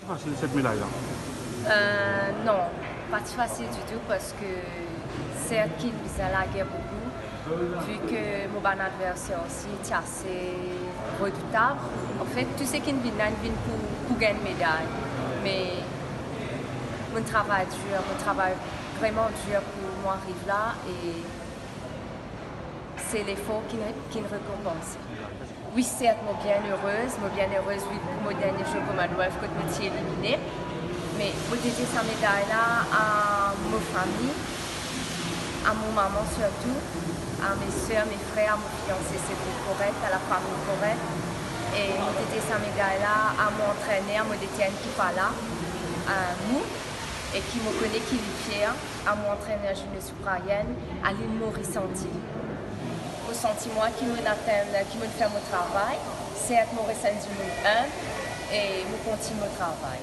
C'est facile cette médaille-là. Non, pas facile du tout parce que certes qu'il vise à la guerre beaucoup, vu que mon bon adversaire aussi est assez redoutable. En fait, tout ce qui vient là, vient pour gagner une médaille. Mais mon travail vraiment dur pour moi arrive là et c'est l'effort qui me récompense. Oui, certes, je suis bien heureuse, oui, pour mon dernier jeu Commonwealth, quand je me suis éliminée. Mais je dédie cette médaille-là à ma famille, à mon maman surtout, à mes soeurs, mes frères, à mon fiancé, c'était correct, à la famille correcte. Et je dédie cette médaille-là à mon entraîneur, à mon détenu qui est là, à nous, et qui me connaît, qui est fier, à mon entraîneur Junior Suprayen, à l'île Maurice Santi. Au sentiment qui me fait mon travail, c'est être Maurice Santi et je continue mon travail.